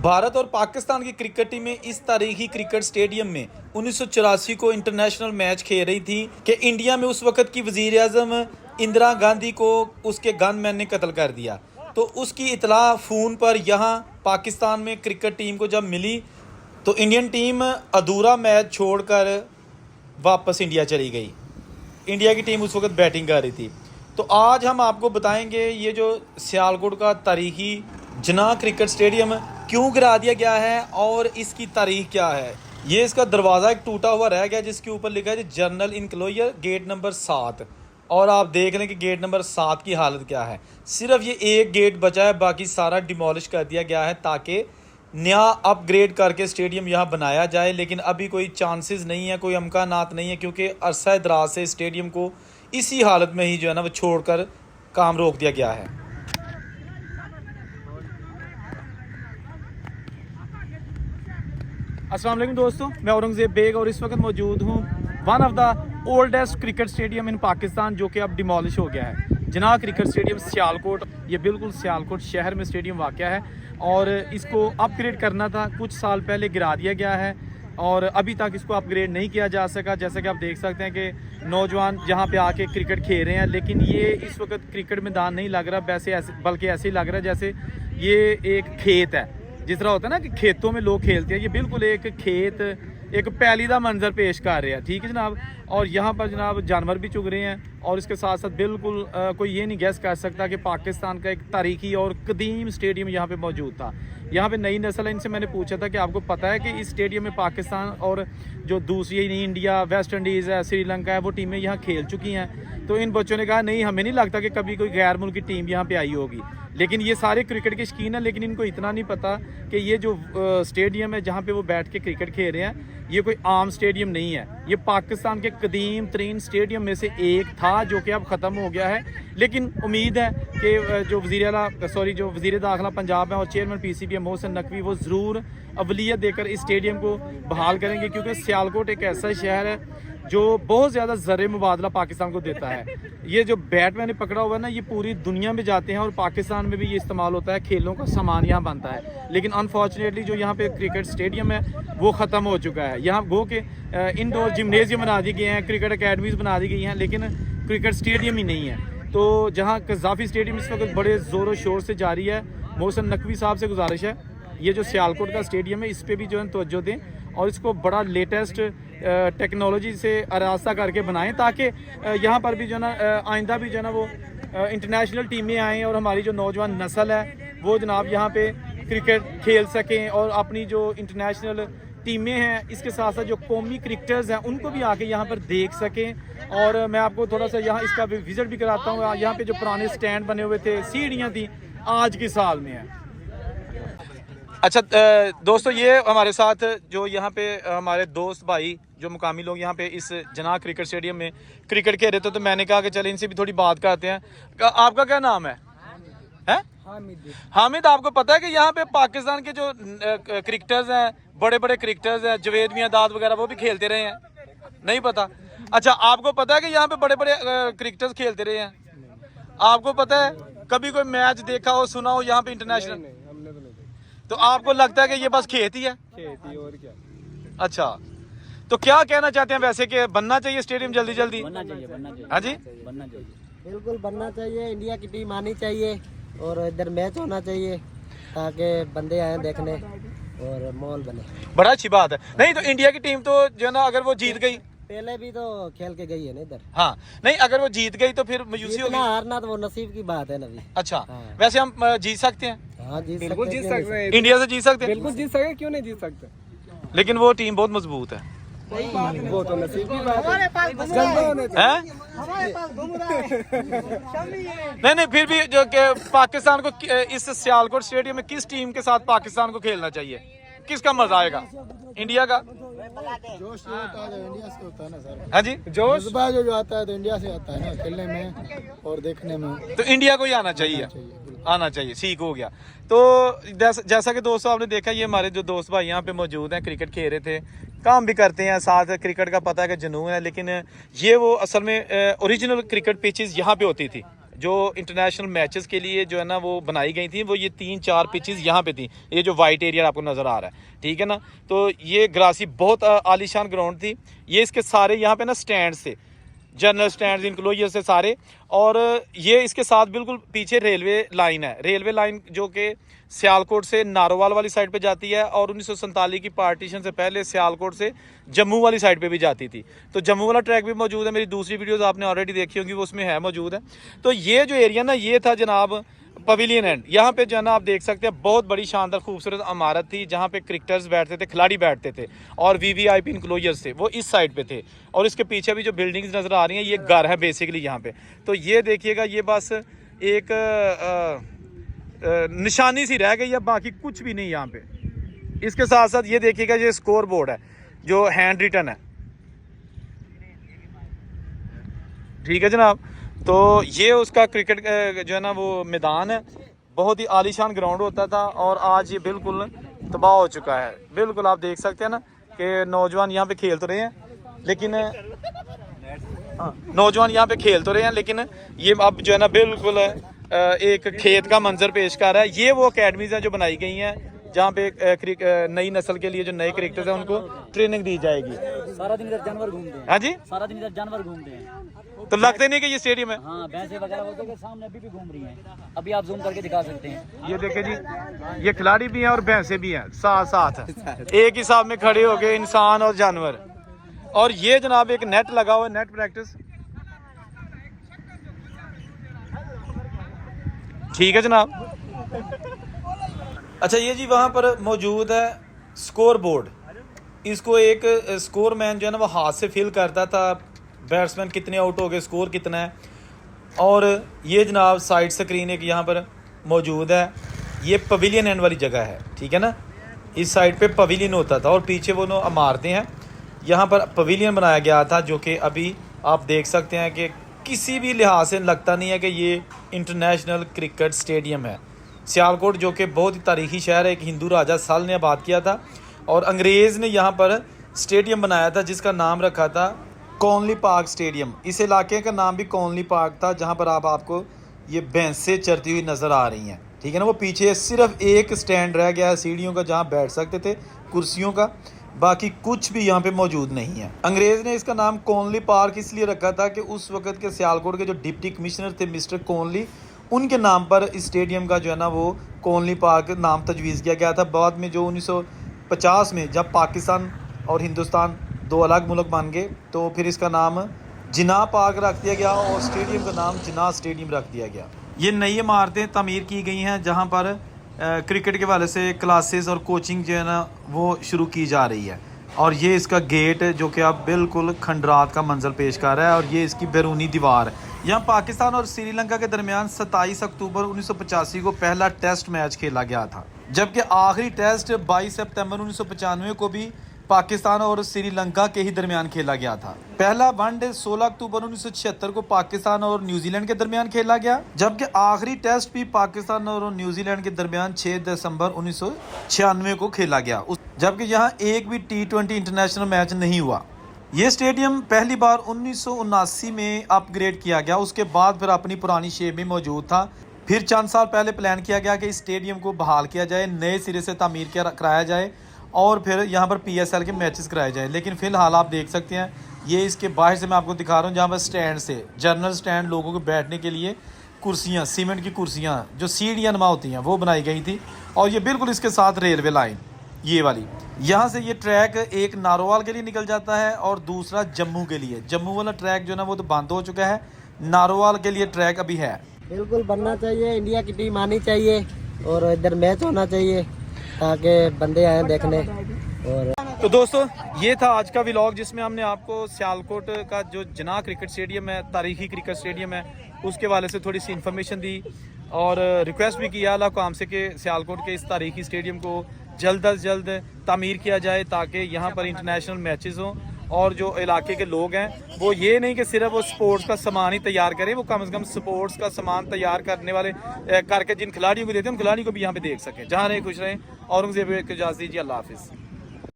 भारत और पाकिस्तान की क्रिकेट टीमें इस तारीखी क्रिकेट स्टेडियम में 1984 को इंटरनेशनल मैच खेल रही थी कि इंडिया में उस वक्त की वजीर आज़म इंदिरा गांधी को उसके गनमैन ने कत्ल कर दिया। तो उसकी इतला फ़ोन पर यहाँ पाकिस्तान में क्रिकेट टीम को जब मिली तो इंडियन टीम अधूरा मैच छोड़कर वापस इंडिया चली गई। इंडिया की टीम उस वक्त बैटिंग कर रही थी। तो आज हम आपको बताएंगे ये जो सियालकोट का तारीखी जना क्रिकेट स्टेडियम क्यों गिरा दिया गया है और इसकी तारीख क्या है। ये इसका दरवाज़ा एक टूटा हुआ रह गया जिसके ऊपर लिखा है जनरल इनक्लोजर गेट नंबर 7 और आप देख लें कि गेट नंबर 7 की हालत क्या है। सिर्फ ये एक गेट बचा है, बाकी सारा डिमोलिश कर दिया गया है ताकि नया अपग्रेड करके स्टेडियम यहाँ बनाया जाए। लेकिन अभी कोई चांसेस नहीं है, कोई अमकानात नहीं है क्योंकि अरसा दराज से स्टेडियम को इसी हालत में ही जो है ना वो छोड़कर काम रोक दिया गया है। अस्सलाम वालेकुम दोस्तों, मैं औरंगज़ेब बेग और इस वक्त मौजूद हूँ one of the oldest cricket stadium इन पाकिस्तान जो कि अब डिमोलिश हो गया है। जना क्रिकेट स्टेडियम सियालकोट, ये बिल्कुल सियालकोट शहर में स्टेडियम वाक़या है और इसको अपग्रेड करना था, कुछ साल पहले गिरा दिया गया है और अभी तक इसको अपग्रेड नहीं किया जा सका। जैसा कि आप देख सकते हैं कि नौजवान यहाँ पे आके क्रिकेट खेल रहे हैं, लेकिन ये इस वक्त क्रिकेट मैदान नहीं लग रहा, बल्कि ऐसे ही लग रहा है जैसे ये एक खेत है। जिस तरह होता है ना कि खेतों में लोग खेलते हैं, ये बिल्कुल एक खेत, एक पैली का मंजर पेश कर रहे हैं। ठीक है जनाब, और यहाँ पर जनाब जानवर भी चुग रहे हैं और इसके साथ साथ बिल्कुल कोई ये नहीं गैस कर सकता कि पाकिस्तान का एक तारीखी और कदीम स्टेडियम यहाँ पे मौजूद था। यहाँ पे नई नस्ल है, इनसे मैंने पूछा था कि आपको पता है कि इस स्टेडियम में पाकिस्तान और जो दूसरी इंडिया, वेस्ट इंडीज़ है, श्रीलंका है, वो टीमें यहाँ खेल चुकी हैं। तो इन बच्चों ने कहा नहीं, हमें नहीं लगता कि कभी कोई गैर मुल्क की टीम यहाँ पे आई होगी। लेकिन ये सारे क्रिकेट के शौकीन हैं, लेकिन इनको इतना नहीं पता कि ये जो स्टेडियम है जहाँ पे वो बैठ के क्रिकेट खेल रहे हैं, ये कोई आम स्टेडियम नहीं है। ये पाकिस्तान के कदीम तरीन स्टेडियम में से एक था जो कि अब ख़त्म हो गया है। लेकिन उम्मीद है कि जो वज़ीर दाखिला पंजाब है और चेयरमैन PCB मोहसिन नकवी वो ज़रूर अवलियत देकर इस स्टेडियम को बहाल करेंगे, क्योंकि सियालकोट एक ऐसा शहर है जो बहुत ज़्यादा ज़र मुबादला पाकिस्तान को देता है। ये जो बैट मैंने पकड़ा हुआ है ना, ये पूरी दुनिया में जाते हैं और पाकिस्तान में भी ये इस्तेमाल होता है, खेलों का सामान यहाँ बनता है। लेकिन अनफॉर्चुनेटली जो यहाँ पे क्रिकेट स्टेडियम है वो ख़त्म हो चुका है। यहाँ गो के इंडोर जिमनेजियम बना दिए गए हैं, क्रिकेट अकेडमीज़ बना दी गई हैं, लेकिन क्रिकेट स्टेडियम ही नहीं है। तो जहाँ कज़ाफ़ी स्टेडियम इस वक्त बड़े ज़ोर शोर से जारी है, मोहसिन नकवी साहब से गुजारिश है ये जो सियालकोट का स्टेडियम है इस पर भी जो है तवज्जो दें और इसको बड़ा लेटेस्ट टेक्नोलॉजी से आरास्ता करके बनाएं, ताकि यहाँ पर भी जो है ना आइंदा भी जो है ना वो इंटरनेशनल टीमें आएँ और हमारी जो नौजवान नस्ल है वो जनाब यहाँ पे क्रिकेट खेल सकें और अपनी जो इंटरनेशनल टीमें हैं इसके साथ साथ जो कौमी क्रिकेटर्स हैं उनको भी आके यहाँ पर देख सकें। और मैं आपको थोड़ा सा यहाँ इसका विजिट भी कराता हूँ। यहाँ पे जो पुराने स्टैंड बने हुए थे, सीढ़ियाँ थी, आज की साल में है। अच्छा दोस्तों, ये हमारे साथ जो यहाँ पे हमारे दोस्त भाई जो मुकामी लोग यहाँ पे इस जना क्रिकेट स्टेडियम में क्रिकेट खेल रहे थे, तो मैंने कहा कि चले इनसे भी थोड़ी बात करते हैं। आपका क्या नाम है? हामिद। आपको पता है कि यहाँ पे पाकिस्तान के जो क्रिकेटर्स हैं, बड़े बड़े क्रिकेटर्स हैं, जवेद मियांदाद वगैरह, वो भी खेलते रहे हैं? नहीं पता। अच्छा, आपको पता है कि यहाँ पे बड़े बड़े क्रिकेटर्स खेलते रहे हैं? आपको पता है कभी कोई मैच देखा हो, सुना हो यहाँ पे इंटरनेशनल? तो आपको लगता है कि ये बस खेत ही है? खेती और क्या। अच्छा, तो क्या कहना चाहते हैं वैसे कि बनना चाहिए स्टेडियम जल्दी जल्दी? बनना चाहिए। हाँ जी, बनना चाहिए, बिल्कुल बनना चाहिए। इंडिया की टीम आनी चाहिए और इधर मैच होना चाहिए ताकि बंदे आए देखने और माहौल बने। बड़ा अच्छी बात है। नहीं तो इंडिया की टीम तो जो है ना अगर वो जीत गई, पहले भी तो खेल के गई है ना इधर। हाँ, नहीं अगर वो जीत गई तो फिर मायूसी होगी। हारना तो वो नसीब की बात है ना। अच्छा, हाँ। वैसे हम जीत सकते हैं? हाँ, बिल्कुल जीत सकते हैं। इंडिया से जीत सकते हैं? बिल्कुल जीत सकते हैं, क्यों नहीं जीत सकते? लेकिन वो टीम बहुत मजबूत है। वो तो नसीब की बात है। नहीं, फिर भी जो कि पाकिस्तान को इस सियालकोट स्टेडियम में किस टीम के साथ पाकिस्तान को खेलना चाहिए? किसका मजा आएगा? इंडिया का? जोश होता है तो इंडिया से होता है ना सर। हाँ जी, जोश जो आता है तो इंडिया से आता है ना, खेलने में और देखने में। तो इंडिया को ही आना चाहिए, सीख हो गया। तो जैसा कि दोस्तों आपने देखा, ये हमारे जो दोस्त भाई यहाँ पे मौजूद हैं, क्रिकेट खेल रहे थे, काम भी करते हैं, साथ क्रिकेट का पता है कि जुनून है। लेकिन ये वो असल में ओरिजिनल क्रिकेट पिचेस यहाँ पे होती थी जो इंटरनेशनल मैचेस के लिए जो है ना वो बनाई गई थी, वो ये 3-4 पिचेस यहाँ पे थी। ये जो वाइट एरिया आपको नज़र आ रहा है, ठीक है ना। तो ये ग्रासी बहुत आलीशान ग्राउंड थी। ये इसके सारे यहाँ पे ना स्टैंड थे, जनरल स्टैंड इंक्लोजर से सारे। और ये इसके साथ बिल्कुल पीछे रेलवे लाइन है, रेलवे लाइन जो कि सियालकोट से नारोवाल वाली साइड पे जाती है और 1947 की पार्टीशन से पहले सियालकोट से जम्मू वाली साइड पे भी जाती थी। तो जम्मू वाला ट्रैक भी मौजूद है, मेरी दूसरी वीडियोस आपने ऑलरेडी देखी होंगी, वो उसमें है मौजूद है। तो ये जो एरिया ना ये था जनाब पवेलियन एंड। यहाँ पे जो है ना आप देख सकते हैं बहुत बड़ी शानदार खूबसूरत इमारत थी जहाँ पे क्रिकेटर्स बैठते थे, खिलाड़ी बैठते थे और VVIP इंक्लोजर्स थे वो इस साइड पे थे। और इसके पीछे भी जो बिल्डिंग्स नज़र आ रही हैं ये घर है बेसिकली यहाँ पे। तो ये देखिएगा ये बस एक निशानी सी रह गई है, बाकी कुछ भी नहीं यहाँ पे। इसके साथ साथ ये देखिएगा ये स्कोर बोर्ड है जो हैंड रिटन है, ठीक है जनाब। तो ये उसका क्रिकेट जो है ना वो मैदान है, बहुत ही आलीशान ग्राउंड होता था और आज ये बिल्कुल तबाह हो चुका है। बिल्कुल आप देख सकते हैं ना कि नौजवान यहाँ पे खेल तो रहे हैं लेकिन नौजवान यहाँ पे खेल तो रहे हैं लेकिन ये अब जो है ना बिल्कुल एक खेत का मंजर पेश कर रहा है। ये वो अकेडमीज हैं जो बनाई गई हैं जहाँ पे नई नस्ल के लिए जो नए क्रिकेटर्स हैं उनको ट्रेनिंग दी जाएगी। सारा दिन इधर जानवर घूमते हैं। हाँ जी, सारा दिन इधर जानवर घूमते हैं। तो लगते नहीं कि ये स्टेडियम है। हाँ, भैंसे वगैरह वो के सामने अभी भी घूम रही हैं। अभी आप जूम करके दिखा सकते हैं। ये देखे जी, ये खिलाड़ी भी हैं और भैंसे भी हैं साथ साथ एक ही साथ में खड़े हो गए, इंसान और जानवर। और ये जनाब एक नेट लगा हुआ है, नेट प्रैक्टिस, ठीक है जनाब। अच्छा ये जी वहाँ पर मौजूद है स्कोर बोर्ड। इसको एक स्कोर मैन जो है ना वो हाथ से फिल करता था, बैट्समैन कितने आउट हो गए, स्कोर कितना है। और ये जनाब साइड स्क्रीन एक यहाँ पर मौजूद है। ये पवेलियन एंड वाली जगह है, ठीक है ना। इस साइड पे पवेलियन होता था और पीछे वो इमारतें हैं। यहाँ पर पवेलियन बनाया गया था जो कि अभी आप देख सकते हैं कि किसी भी लिहाज से लगता नहीं है कि ये इंटरनेशनल क्रिकेट स्टेडियम है। सियालकोट जो कि बहुत ही तारीखी शहर है, एक हिंदू राजा सल ने आबाद किया था और अंग्रेज़ ने यहाँ पर स्टेडियम बनाया था जिसका नाम रखा था कॉनली पार्क स्टेडियम। इस इलाके का नाम भी कॉनली पार्क था जहाँ पर आपको ये भैंसें चरती हुई नज़र आ रही हैं, ठीक है ना। वो पीछे सिर्फ एक स्टैंड रह गया है सीढ़ियों का जहाँ बैठ सकते थे, कुर्सियों का, बाकी कुछ भी यहाँ पे मौजूद नहीं है। अंग्रेज़ ने इसका नाम कॉनली पार्क इसलिए रखा था कि उस वक्त के सियालकोट के जो डिप्टी कमिश्नर थे मिस्टर कॉनली, उनके नाम पर इस स्टेडियम का जो है ना वो कॉनली पार्क नाम तजवीज़ किया गया था। बाद में जो 1950 में जब पाकिस्तान और हिंदुस्तान दो अलग मुल्क बन गए तो फिर इसका नाम जिन्ना पार्क रख दिया गया और स्टेडियम का नाम जिन्ना स्टेडियम रख दिया गया। ये नई इमारतें तमीर की गई हैं जहाँ पर क्रिकेट के वाले से क्लासेस और कोचिंग जो है ना वो शुरू की जा रही है। और ये इसका गेट जो कि आप बिल्कुल खंडरात का मंजर पेश कर रहा है और ये इसकी बैरूनी दीवार है। यहाँ पाकिस्तान और श्रीलंका के दरमियान 27 अक्टूबर 1985 को पहला टेस्ट मैच खेला गया था, जबकि आखिरी टेस्ट 22 सितंबर 1995 को भी पाकिस्तान और श्रीलंका के ही दरमियान खेला गया था। पहला वनडे 16 अक्टूबर 1976 को पाकिस्तान और न्यूजीलैंड के दरमियान खेला गया, जबकि आखिरी टेस्ट भी पाकिस्तान और न्यूजीलैंड के दरमियान 6 दिसंबर 1996 को खेला गया, जबकि यहाँ एक भी T20 इंटरनेशनल मैच नहीं हुआ। ये स्टेडियम पहली बार 1979 में अपग्रेड किया गया, उसके बाद फिर अपनी पुरानी शेप में मौजूद था। फिर चंद साल पहले प्लान किया गया कि इस स्टेडियम को बहाल किया जाए, नए सिरे से तामीर कराया जाए और फिर यहाँ पर PSL के मैचेस कराए जाए। लेकिन फ़िलहाल आप देख सकते हैं ये इसके बाहर से मैं आपको दिखा रहा हूँ जहाँ पर स्टैंड से जनरल स्टैंड लोगों को बैठने के लिए कुर्सियाँ, सीमेंट की कुर्सियाँ जो सीढ़ियाँ नुमा होती हैं वो बनाई गई थी। और ये बिल्कुल इसके साथ रेलवे लाइन ये वाली, यहाँ से ये ट्रैक एक नारोवाल के लिए निकल जाता है और दूसरा जम्मू के लिए। जम्मू वाला ट्रैक जो है ना वो तो बंद हो चुका है, नारोवाल के लिए ट्रैक अभी है। बिल्कुल बनना चाहिए, इंडिया की टीम आनी चाहिए और इधर मैच होना चाहिए ताकि बंदे आए देखने। और तो दोस्तों ये था आज का व्लॉग जिसमें हमने आपको सियालकोट का जो जिन्ना क्रिकेट स्टेडियम है, तारीखी क्रिकेट स्टेडियम है, उसके वाले से थोड़ी सी इन्फॉर्मेशन दी और रिक्वेस्ट भी किया अल्लाह काम से कि सियालकोट के इस तारीखी स्टेडियम को जल्द अज जल्द तामीर किया जाए ताकि यहाँ पर इंटरनेशनल मैचेस हों और जो इलाके के लोग हैं वो ये नहीं कि सिर्फ वो स्पोर्ट्स का सामान ही तैयार करें, वो कम से कम स्पोर्ट्स का सामान तैयार करने वाले करके जिन खिलाड़ियों को देते हैं उन खिलाड़ियों को भी यहाँ पे देख सकें। जहाँ रहें खुश रहें। औरंगजेब को इजाज़त दीजिए। अल्लाह हाफिज़।